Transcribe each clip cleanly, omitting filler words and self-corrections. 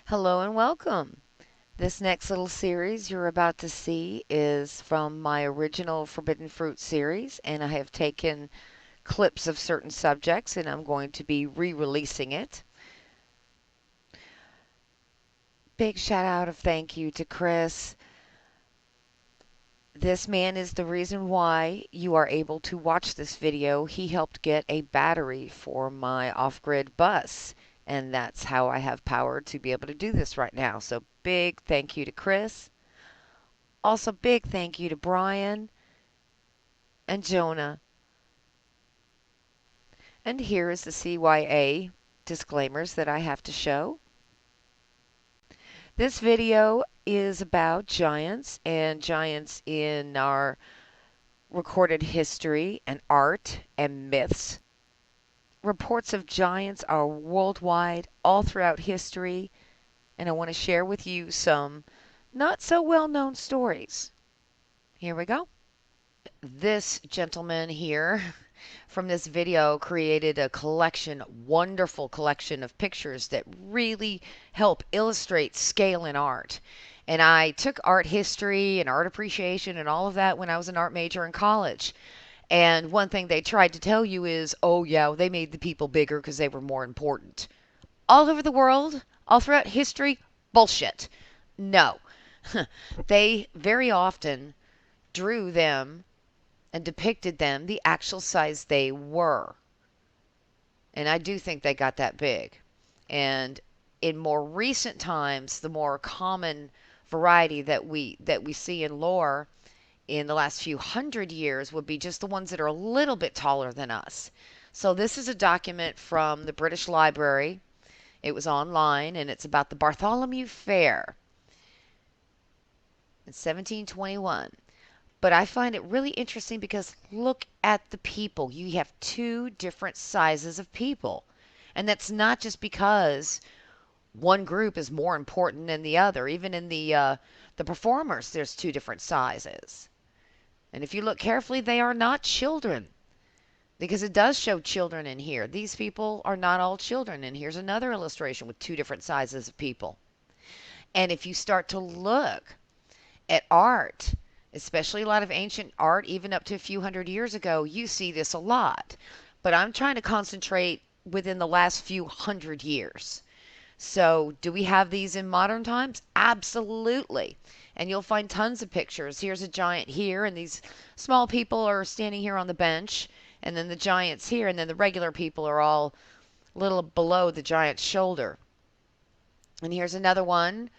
Hello and welcome. This next little series you're about to see is from my original Forbidden Fruit series, and I have taken clips of certain subjects and I'm going to be re-releasing it. Big shout out of thank you to Chris. This man is the reason why you are able to watch this video. He helped get a battery for my off-grid bus, and that's how I have power to be able to do this right now. So big thank you to Chris. Also, big thank you to Brian and Jonah. And here is the CYA disclaimers that I have to show. This video is about giants and giants in our recorded history and art and myths. Reports of giants are worldwide, all throughout history, and I want to share with you some not so well known stories. Here we go. This gentleman here from this video created a collection, wonderful collection of pictures that really help illustrate scale in art. And I took art history and art appreciation and all of that when I was an art major in college. And one thing they tried to tell you is, oh yeah, they made the people bigger because they were more important. All over the world, all throughout history, bullshit. No. They very often drew them and depicted them the actual size they were. And I do think they got that big. And in more recent times, the more common variety that we see in lore in the last few hundred years would be just the ones that are a little bit taller than us. So this is a document from the British Library. It was online and it's about the Bartholomew Fair in 1721. But I find it really interesting because look at the people. You have two different sizes of people. And that's not just because one group is more important than the other. Even in the performers, there's two different sizes. And if you look carefully, they are not children. Because it does show children in here. These people are not all children. And here's another illustration with two different sizes of people. And if you start to look at art, especially a lot of ancient art, even up to a few hundred years ago, you see this a lot. But I'm trying to concentrate within the last few hundred years. So, do we have these in modern times? Absolutely. And you'll find tons of pictures. Here's a giant here, and these small people are standing here on the bench, and then the giant's here, and then the regular people are all a little below the giant's shoulder. And here's another one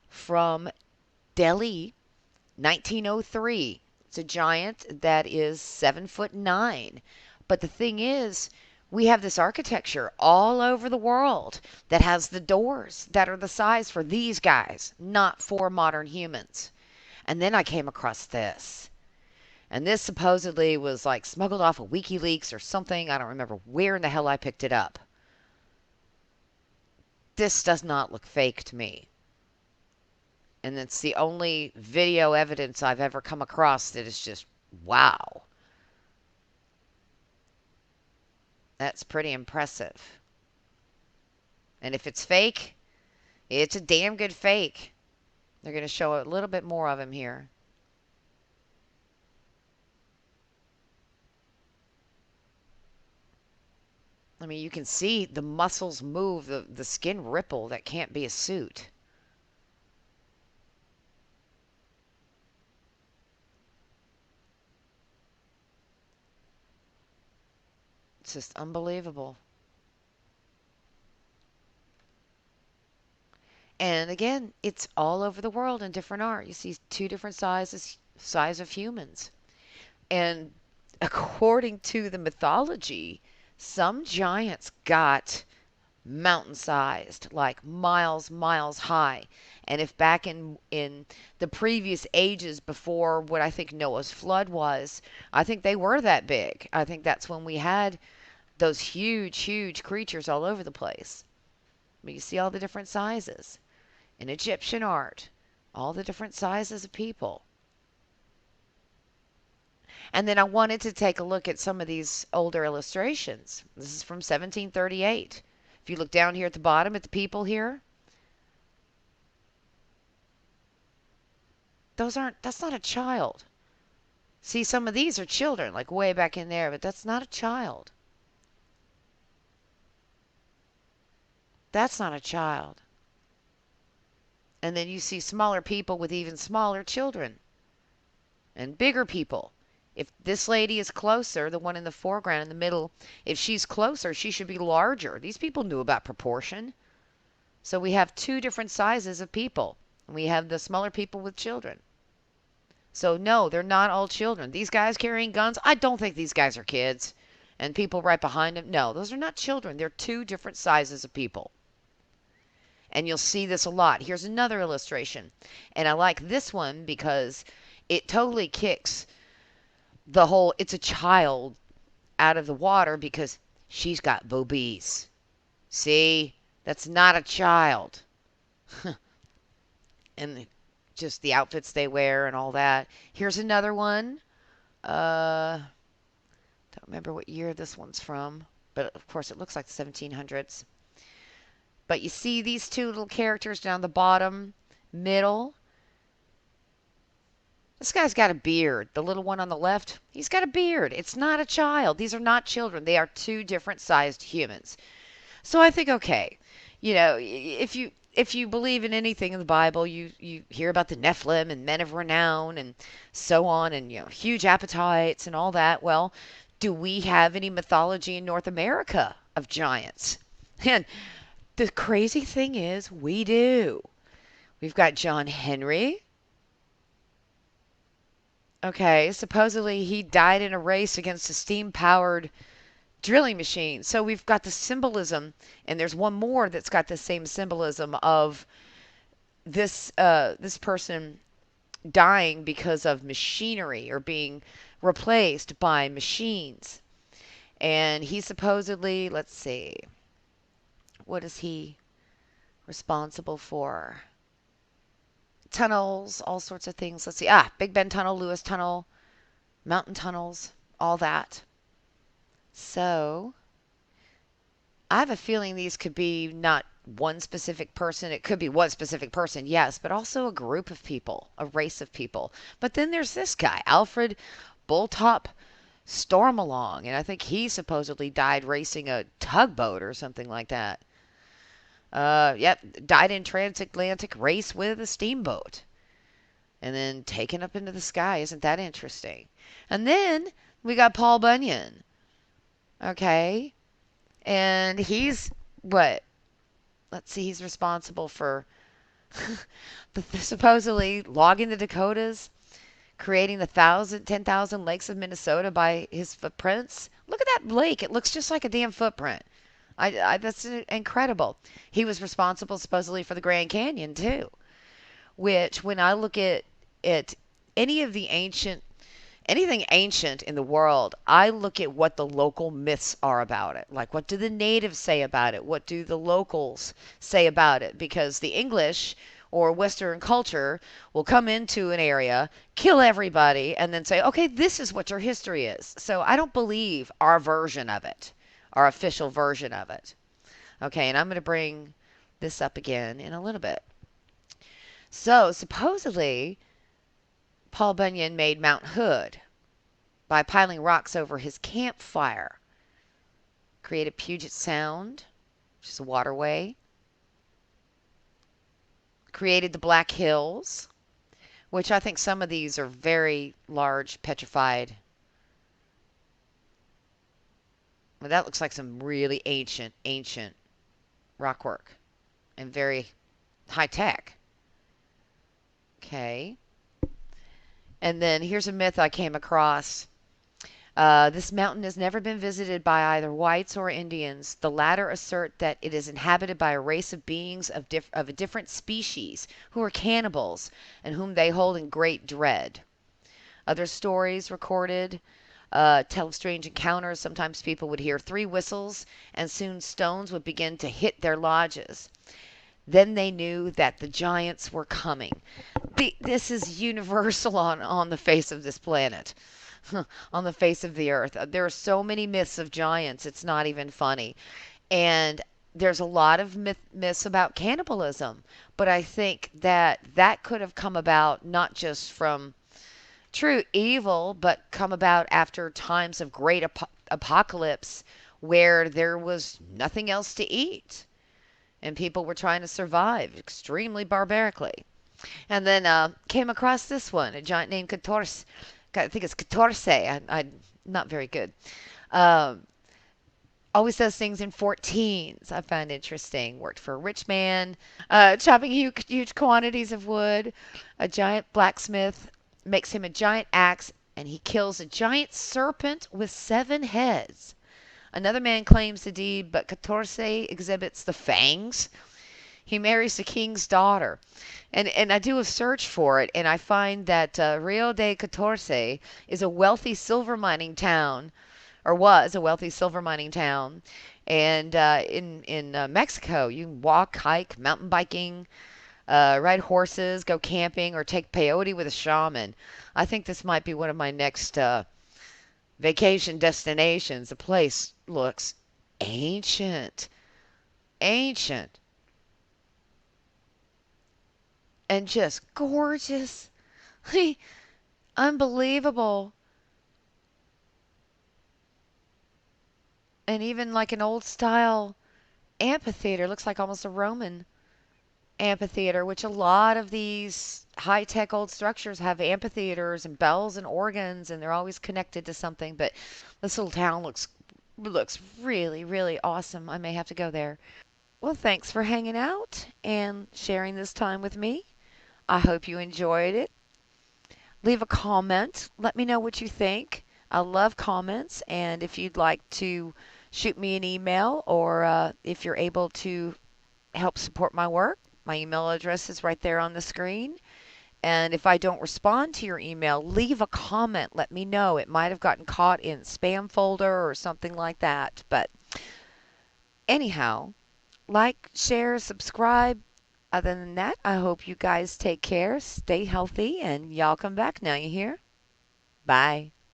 from Delhi, 1903. It's a giant that is 7'9". But the thing is, we have this architecture all over the world that has the doors that are the size for these guys, not for modern humans. And then I came across this. And this supposedly was like smuggled off of WikiLeaks or something. I don't remember where in the hell I picked it up. This does not look fake to me. And it's the only video evidence I've ever come across that is just, wow. That's pretty impressive. And if it's fake, it's a damn good fake. They're going to show a little bit more of him here. I mean, you can see the muscles move, the skin ripple. That can't be a suit. It's just unbelievable. And again, it's all over the world in different art. You see two different size of humans. And according to the mythology, some giants got mountain sized, like miles high. And if back in the previous ages before what I think Noah's flood was, I think they were that big. I think that's when we had those huge creatures all over the place. But you see all the different sizes in Egyptian art, all the different sizes of people. And then I wanted to take a look at some of these older illustrations. This is from 1738. If you look down here at the bottom at the people here, That's not a child. See, some of these are children, like way back in there, but that's not a child. That's not a child. And then you see smaller people with even smaller children and bigger people. If this lady is closer, the one in the foreground in the middle, if she's closer, she should be larger. These people knew about proportion. So we have two different sizes of people. We have the smaller people with children. So no, they're not all children. These guys carrying guns, I don't think these guys are kids. And people right behind them, no, those are not children. They're two different sizes of people. And you'll see this a lot. Here's another illustration. And I like this one because it totally kicks the whole it's a child out of the water because she's got boobies. See? That's not a child. And just the outfits they wear and all that. Here's another one. Don't remember what year this one's from, but of course it looks like the 1700s. But you see these two little characters down the bottom, middle. This guy's got a beard. The little one on the left, he's got a beard. It's not a child. These are not children. They are two different sized humans. So I think, okay, if you believe in anything in the Bible, you hear about the Nephilim and men of renown and so on, and huge appetites and all that. Well, do we have any mythology in North America of giants? And the crazy thing is, we do. We've got John Henry. Okay, supposedly he died in a race against a steam-powered drilling machine. So we've got the symbolism, and there's one more that's got the same symbolism of this person dying because of machinery or being replaced by machines. And he supposedly, let's see, what is he responsible for? Tunnels, all sorts of things. Let's see. Big Ben Tunnel, Lewis Tunnel, mountain tunnels, all that. So, I have a feeling these could be not one specific person. It could be one specific person, yes, but also a group of people, a race of people. But then there's this guy, Alfred Bulltop Stormalong, and I think he supposedly died racing a tugboat or something like that. Yep, died in transatlantic race with a steamboat. And then taken up into the sky. Isn't that interesting? And then we got Paul Bunyan. Okay. And he's what? Let's see, he's responsible for supposedly logging the Dakotas, creating the 10,000 lakes of Minnesota by his footprints. Look at that lake. It looks just like a damn footprint. That's incredible. He was responsible supposedly for the Grand Canyon too, which when I look at any of the anything ancient in the world, I look at what the local myths are about it. Like, what do the natives say about it? What do the locals say about it? Because the English or Western culture will come into an area, kill everybody, and then say, okay, this is what your history is. So I don't believe our version of it, our official version of it. Okay, and I'm going to bring this up again in a little bit. So supposedly, Paul Bunyan made Mount Hood by piling rocks over his campfire. Created Puget Sound, which is a waterway. Created the Black Hills, which I think some of these are very large, petrified. Well, that looks like some really ancient rockwork and very high tech. Okay. And then here's a myth I came across. This mountain has never been visited by either whites or Indians. The latter assert that it is inhabited by a race of beings of a different species who are cannibals and whom they hold in great dread. Other stories recorded tell of strange encounters. Sometimes people would hear 3 whistles and soon stones would begin to hit their lodges. Then they knew that the giants were coming. This is universal on the face of this planet, on the face of the earth. There are so many myths of giants, it's not even funny. And there's a lot of myths about cannibalism, but I think that that could have come about not just from true evil, but come about after times of great apocalypse where there was nothing else to eat and people were trying to survive extremely barbarically. And then came across this one, a giant named Catorce. I think it's Catorce. I'm not very good. Um, Always does things in 14s. I find interesting. Worked for a rich man, chopping huge quantities of wood. A giant blacksmith makes him a giant axe, and he kills a giant serpent with 7 heads. Another man claims the deed, but Catorce exhibits the fangs. He marries the king's daughter. And I do a search for it, and I find that Rio de Catorce is a wealthy silver mining town, or was a wealthy silver mining town. And in Mexico, you can walk, hike, mountain biking, ride horses, go camping, or take peyote with a shaman. I think this might be one of my next vacation destinations. The place looks ancient, ancient, and just gorgeous. Unbelievable. And even like an old style amphitheater, looks like almost a Roman amphitheater, which a lot of these high tech old structures have amphitheaters and bells and organs, and they're always connected to something. But this little town looks really, really awesome. I may have to go there. Well, thanks for hanging out and sharing this time with me. I hope you enjoyed it. Leave a comment. Let me know what you think. I love comments, and if you'd like to shoot me an email, or if you're able to help support my work, my email address is right there on the screen. And if I don't respond to your email, leave a comment. Let me know. It might have gotten caught in spam folder or something like that. But anyhow, like, share, subscribe. Other than that, I hope you guys take care, stay healthy, and y'all come back now, you hear? Bye.